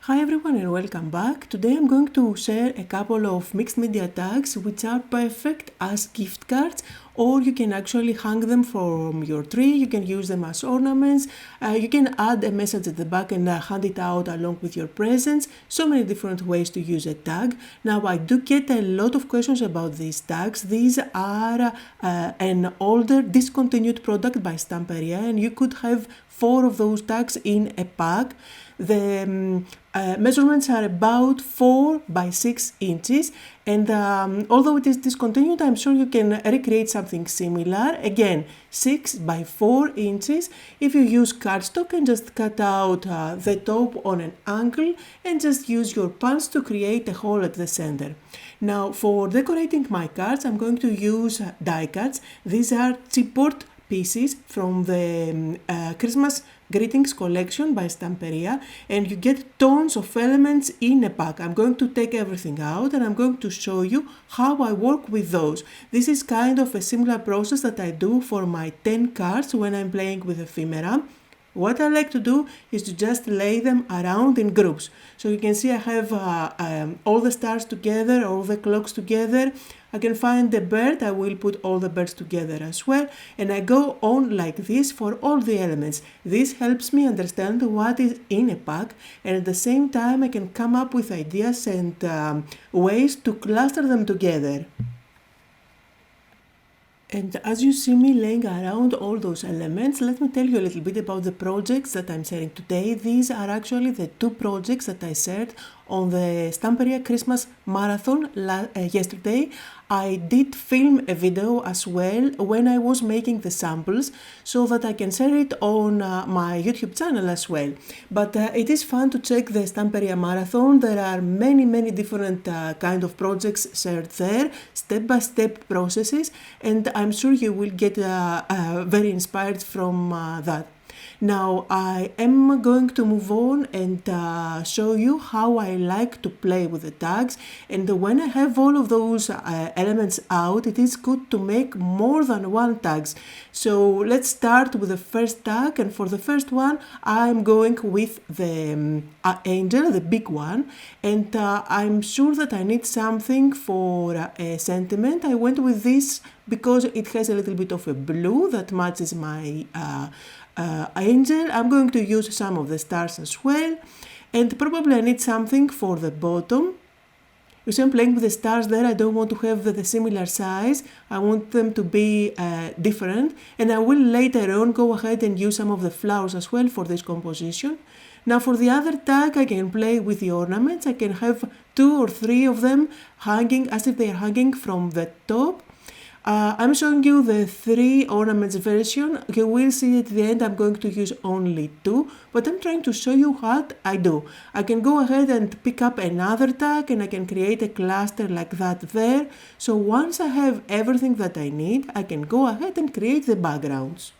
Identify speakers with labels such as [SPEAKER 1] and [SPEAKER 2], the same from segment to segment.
[SPEAKER 1] Hi everyone and welcome back. Today I'm going to share a couple of mixed media tags which are perfect as gift cards, or you can actually hang them from your tree, you can use them as ornaments, you can add a message at the back and hand it out along with your presents. So many different ways to use a tag. Now I do get a lot of questions about these tags. These are an older discontinued product by Stamperia, and you could have 4 of those tags in a pack. The measurements are about 4 by 6 inches, and although it is discontinued, I'm sure you can recreate something similar. Again, 6 by 4 inches. If you use cardstock and just cut out the top on an angle and just use your punch to create a hole at the center. Now for decorating my cards, I'm going to use die cuts. These are chipboard pieces from the Christmas Greetings collection by Stamperia, and you get tons of elements in a pack. I'm going to take everything out and I'm going to show you how I work with those. This is kind of a similar process that I do for my 10 cards when I'm playing with ephemera. What I like to do is to just lay them around in groups. So you can see I have all the stars together, all the clocks together. I can find the bird, I will put all the birds together as well, and I go on like this for all the elements. This helps me understand what is in a pack, and at the same time I can come up with ideas and ways to cluster them together. And as you see me laying around all those elements, let me tell you a little bit about the projects that I'm sharing today. These are actually the 2 projects that I shared on the Stamperia Christmas Marathon yesterday. I did film a video as well when I was making the samples so that I can share it on my YouTube channel as well. But it is fun to check the Stamperia Marathon. There are many different kind of projects shared there, step-by-step processes, and I'm sure you will get very inspired from that. Now I am going to move on and show you how I like to play with the tags, and when I have all of those elements out, it is good to make more than one tags. So let's start with the first tag, and for the first one I'm going with the angel, the big one, and I'm sure that I need something for a sentiment. I went with this because it has a little bit of a blue that matches my angel. I'm going to use some of the stars as well, and probably I need something for the bottom. You see I'm playing with the stars there. I don't want to have the similar size. I want them to be different, and I will later on go ahead and use some of the flowers as well for this composition. Now for the other tag I can play with the ornaments. I can have 2 or 3 of them hanging as if they are hanging from the top. I'm showing you the 3 ornaments version. You will see at the end I'm going to use only 2, but I'm trying to show you what I do. I can go ahead and pick up another tag and I can create a cluster like that there. So once I have everything that I need, I can go ahead and create the backgrounds.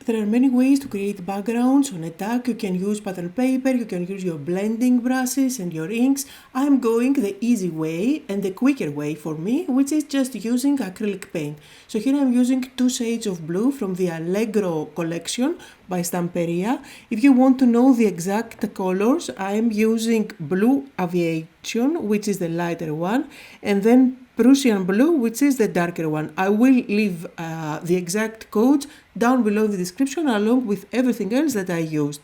[SPEAKER 1] There are many ways to create backgrounds on a tag. You can use pattern paper, you can use your blending brushes and your inks. I'm going the easy way and the quicker way for me, which is just using acrylic paint. So here I'm using 2 shades of blue from the Allegro collection by Stamperia. If you want to know the exact colors, I'm using blue aviation, which is the lighter one, and then Prussian blue, which is the darker one. I will leave the exact codes down below in the description along with everything else that I used.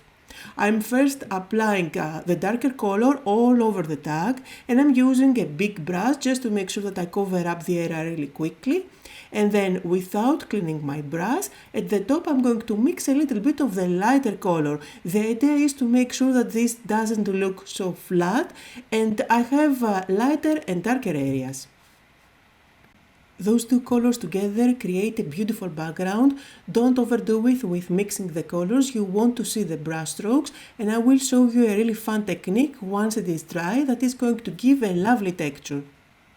[SPEAKER 1] I'm first applying the darker color all over the tag, and I'm using a big brush just to make sure that I cover up the area really quickly. And then without cleaning my brush, at the top I'm going to mix a little bit of the lighter color. The idea is to make sure that this doesn't look so flat, and I have lighter and darker areas. Those 2 colors together create a beautiful background. Don't overdo it with mixing the colors. You want to see the brush strokes, and I will show you a really fun technique once it is dry that is going to give a lovely texture.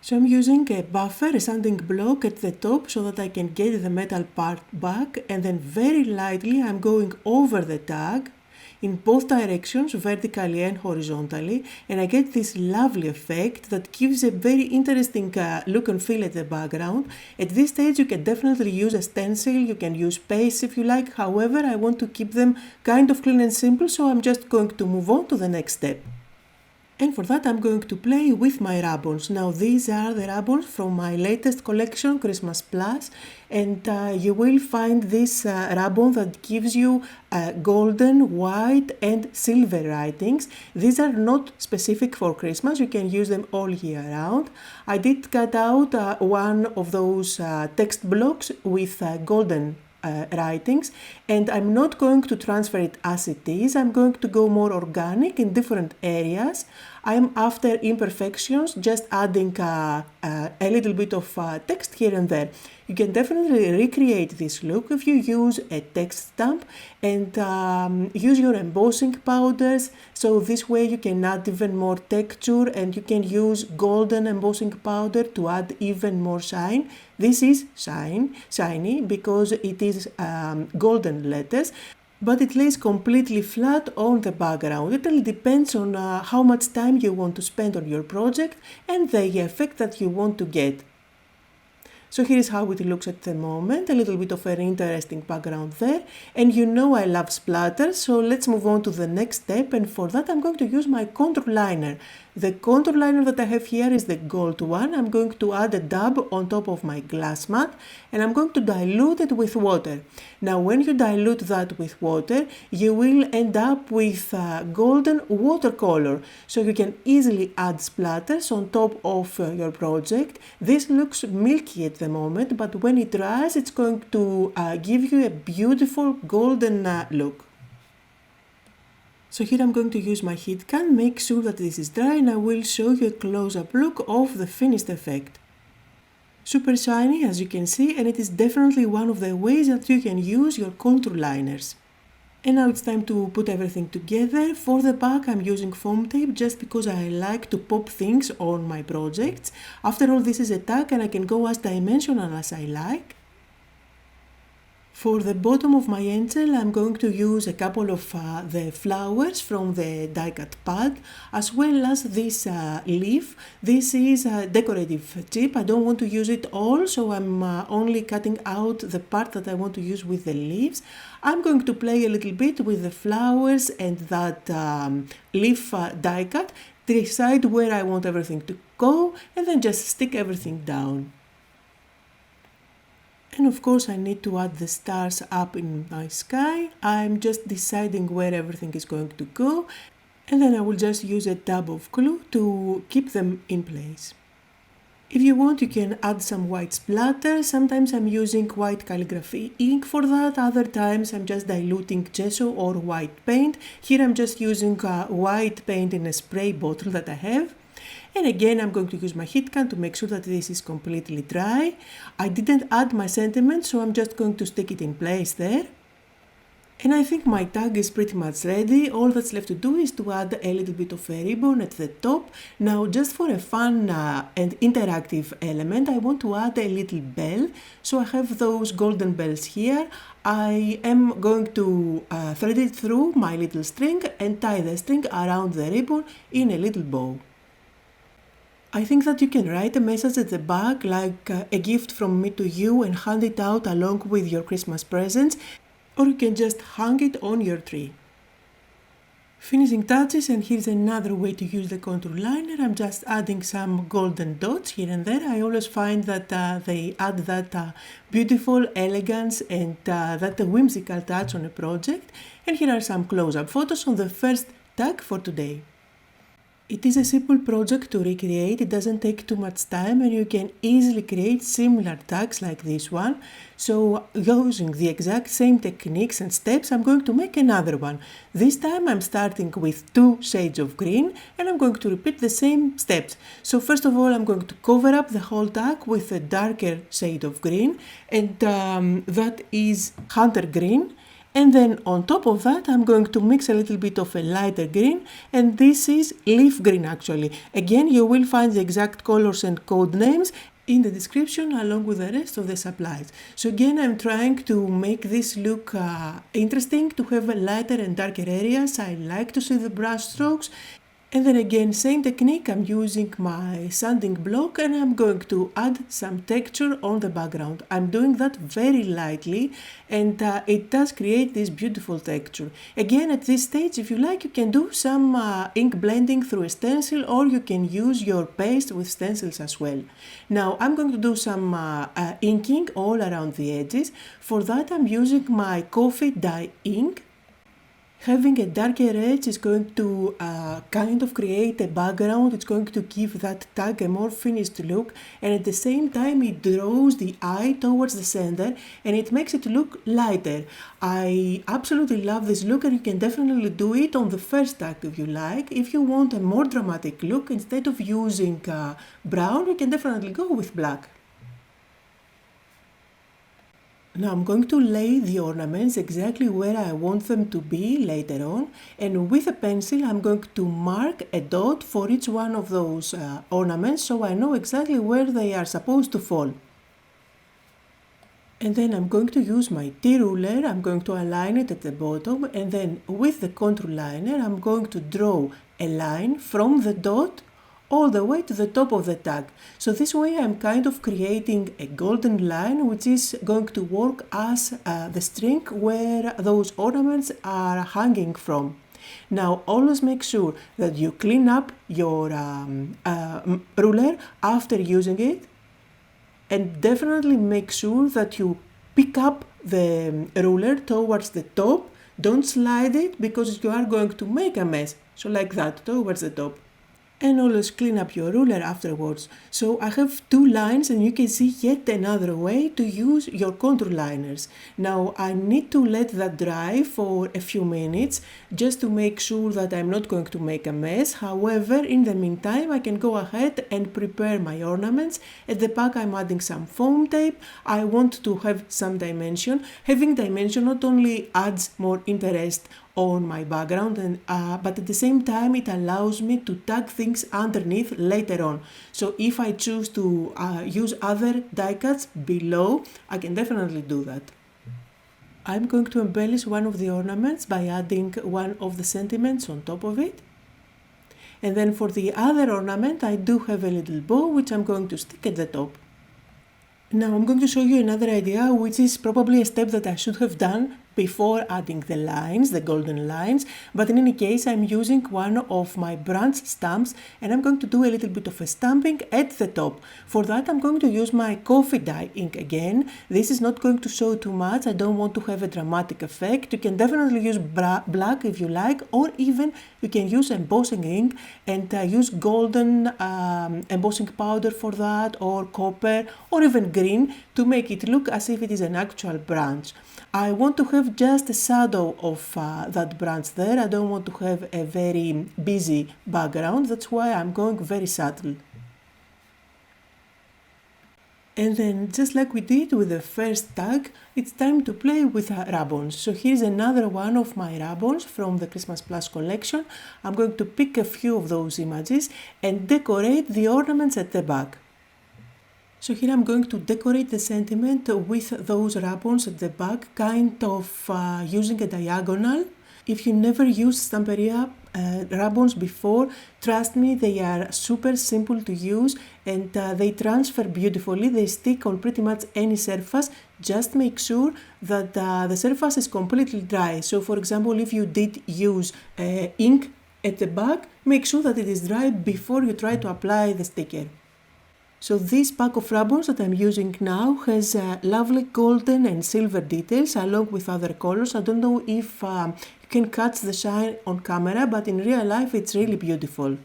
[SPEAKER 1] So I'm using a buffer, a sanding block at the top so that I can get the metal part back, and then very lightly I'm going over the tag. in both directions, vertically and horizontally, and I get this lovely effect that gives a very interesting look and feel at the background. At this stage you can definitely use a stencil, you can use paste if you like, however I want to keep them kind of clean and simple, so I'm just going to move on to the next step. And for that I'm going to play with my ribbons. Now these are the ribbons from my latest collection, Christmas Plus, and you will find this ribbon that gives you golden, white and silver writings. These are not specific for Christmas, you can use them all year round. I did cut out one of those text blocks with golden writings, and I'm not going to transfer it as it is. I'm going to go more organic in different areas. I'm after imperfections, just adding a little bit of text here and there. You can definitely recreate this look if you use a text stamp and use your embossing powders, so this way you can add even more texture, and you can use golden embossing powder to add even more shine. This is shiny because it is golden letters, but it lays completely flat on the background. It all depends on how much time you want to spend on your project and the effect that you want to get. So here is how it looks at the moment, a little bit of an interesting background there, and you know I love splatters, so let's move on to the next step, and for that I'm going to use my contour liner. The contour liner that I have here is the gold one. I'm going to add a dab on top of my glass mat, and I'm going to dilute it with water. Now when you dilute that with water, you will end up with golden watercolor, so you can easily add splatters on top of your project. This looks milky at the moment, but when it dries it's going to give you a beautiful golden look. So here I'm going to use my heat gun, make sure that this is dry, and I will show you a close-up look of the finished effect. Super shiny as you can see, and it is definitely one of the ways that you can use your contour liners. And now it's time to put everything together. For the back I'm using foam tape just because I like to pop things on my projects. After all, this is a tag and I can go as dimensional as I like. For the bottom of my angel I'm going to use a couple of the flowers from the die cut pad, as well as this leaf. This is a decorative chip. I don't want to use it all, so I'm only cutting out the part that I want to use with the leaves. I'm going to play a little bit with the flowers and that leaf die cut, decide where I want everything to go, and then just stick everything down. And of course I need to add the stars up in my sky. I'm just deciding where everything is going to go, and then I will just use a dab of glue to keep them in place. If you want, you can add some white splatter. Sometimes I'm using white calligraphy ink for that, other times I'm just diluting gesso or white paint. Here I'm just using white paint in a spray bottle that I have. And again I'm going to use my heat gun to make sure that this is completely dry. I didn't add my sentiment, so I'm just going to stick it in place there. And I think my tag is pretty much ready. All that's left to do is to add a little bit of a ribbon at the top. Now just for a fun and interactive element, I want to add a little bell. So I have those golden bells here. I am going to thread it through my little string and tie the string around the ribbon in a little bow. I think that you can write a message at the back like a gift from me to you and hand it out along with your Christmas presents, or you can just hang it on your tree. Finishing touches, and here's another way to use the contour liner. I'm just adding some golden dots here and there. I always find that they add that beautiful elegance and that whimsical touch on a project. And here are some close-up photos on the first tag for today. It is a simple project to recreate, it doesn't take too much time, and you can easily create similar tags like this one. So using the exact same techniques and steps, I'm going to make another one. This time I'm starting with 2 shades of green, and I'm going to repeat the same steps. So first of all I'm going to cover up the whole tag with a darker shade of green, and that is hunter green. And then on top of that I'm going to mix a little bit of a lighter green, and this is leaf green actually. Again, you will find the exact colors and code names in the description along with the rest of the supplies. So again, I'm trying to make this look interesting, to have lighter and darker areas. I like to see the brush strokes. And then again, same technique, I'm using my sanding block and I'm going to add some texture on the background. I'm doing that very lightly and it does create this beautiful texture. Again, at this stage, if you like, you can do some ink blending through a stencil, or you can use your paste with stencils as well. Now, I'm going to do some inking all around the edges. For that, I'm using my coffee dye ink. Having a darker edge is going to kind of create a background. It's going to give that tag a more finished look, and at the same time it draws the eye towards the center and it makes it look lighter. I absolutely love this look, and you can definitely do it on the first tag if you like. If you want a more dramatic look, instead of using brown, you can definitely go with black. Now I'm going to lay the ornaments exactly where I want them to be later on, and with a pencil I'm going to mark a dot for each one of those ornaments so I know exactly where they are supposed to fall. And then I'm going to use my T-ruler, I'm going to align it at the bottom, and then with the contour liner I'm going to draw a line from the dot all the way to the top of the tag. So this way I'm kind of creating a golden line which is going to work as the string where those ornaments are hanging from. Now always make sure that you clean up your ruler after using it, and definitely make sure that you pick up the ruler towards the top. Don't slide it because you are going to make a mess. So like that, towards the top. And always clean up your ruler afterwards. So I have two lines, and you can see yet another way to use your contour liners. Now I need to let that dry for a few minutes just to make sure that I'm not going to make a mess. However, in the meantime I can go ahead and prepare my ornaments. At the back I'm adding some foam tape. I want to have some dimension. Having dimension not only adds more interest on my background, but at the same time it allows me to tag things underneath later on. So if I choose to use other die cuts below, I can definitely do that. I'm going to embellish one of the ornaments by adding one of the sentiments on top of it. And then for the other ornament I do have a little bow which I'm going to stick at the top. Now I'm going to show you another idea, which is probably a step that I should have done before adding the lines, the golden lines, but in any case I'm using one of my branch stamps and I'm going to do a little bit of a stamping at the top. For that I'm going to use my coffee dye ink again. This is not going to show too much, I don't want to have a dramatic effect. You can definitely use black if you like, or even you can use embossing ink and use golden embossing powder for that, or copper, or even green to make it look as if it is an actual branch. I want to have just a shadow of that branch there. I don't want to have a very busy background. That's why I'm going very subtle. And then, just like we did with the first tag, it's time to play with rub-ons. So here's another one of my rub-ons from the Christmas Plus collection. I'm going to pick a few of those images and decorate the ornaments at the back. So here I'm going to decorate the sentiment with those rub-ons at the back, kind of using a diagonal. If you never used Stamperia rub-ons before, trust me, they are super simple to use and they transfer beautifully. They stick on pretty much any surface. Just make sure that the surface is completely dry. So for example, if you did use ink at the back, make sure that it is dry before you try to apply the sticker. So this pack of rub-ons that I'm using now has lovely golden and silver details along with other colors. I don't know if you can catch the shine on camera, but in real life it's really beautiful.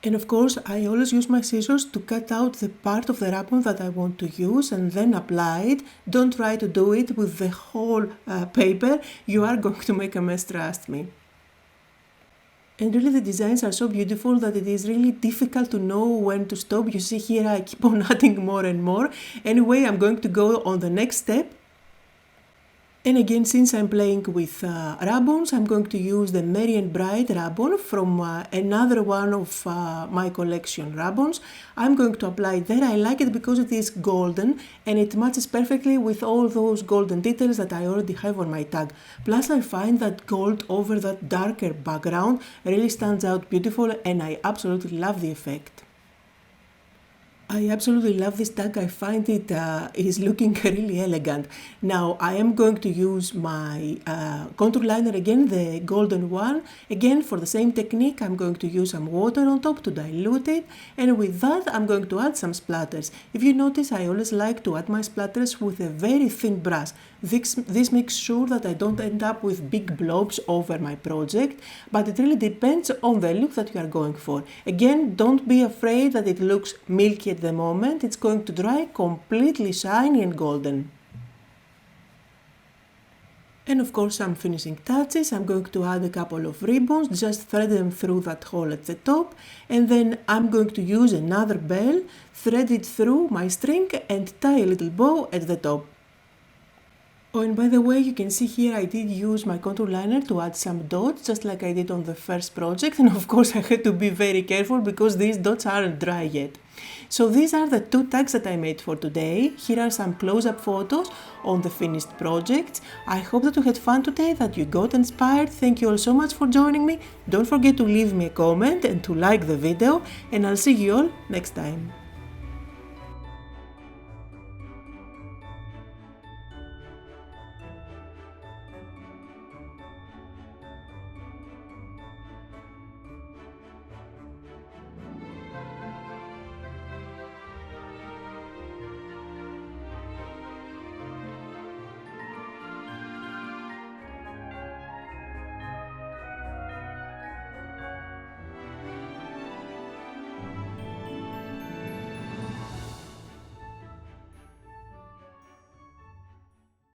[SPEAKER 1] And of course I always use my scissors to cut out the part of the rub-on that I want to use and then apply it. Don't try to do it with the whole paper. You are going to make a mess, trust me. And really the designs are so beautiful that it is really difficult to know when to stop. You see here I keep on adding more and more. Anyway, I'm going to go on the next step. And again, since I'm playing with rub-ons, I'm going to use the Merry and Bright rub-on from another one of my collection rub-ons. I'm going to apply it there. I like it because it is golden and it matches perfectly with all those golden details that I already have on my tag. Plus I find that gold over that darker background really stands out beautiful and I absolutely love the effect. I absolutely love this tag. I find it is looking really elegant. Now I am going to use my contour liner again, the golden one. Again, for the same technique, I'm going to use some water on top to dilute it. And with that, I'm going to add some splatters. If you notice, I always like to add my splatters with a very thin brush. This makes sure that I don't end up with big blobs over my project, but it really depends on the look that you are going for. Again, don't be afraid that it looks milky at the moment. It's going to dry completely shiny and golden. And of course, some finishing touches. I'm going to add a couple of ribbons, just thread them through that hole at the top, and then I'm going to use another bell, thread it through my string and tie a little bow at the top. Oh, and by the way, you can see here I did use my contour liner to add some dots, just like I did on the first project. And of course I had to be very careful because these dots aren't dry yet. So these are the two tags that I made for today. Here are some close-up photos on the finished projects. I hope that you had fun today, that you got inspired. Thank you all so much for joining me. Don't forget to leave me a comment and to like the video, and I'll see you all next time.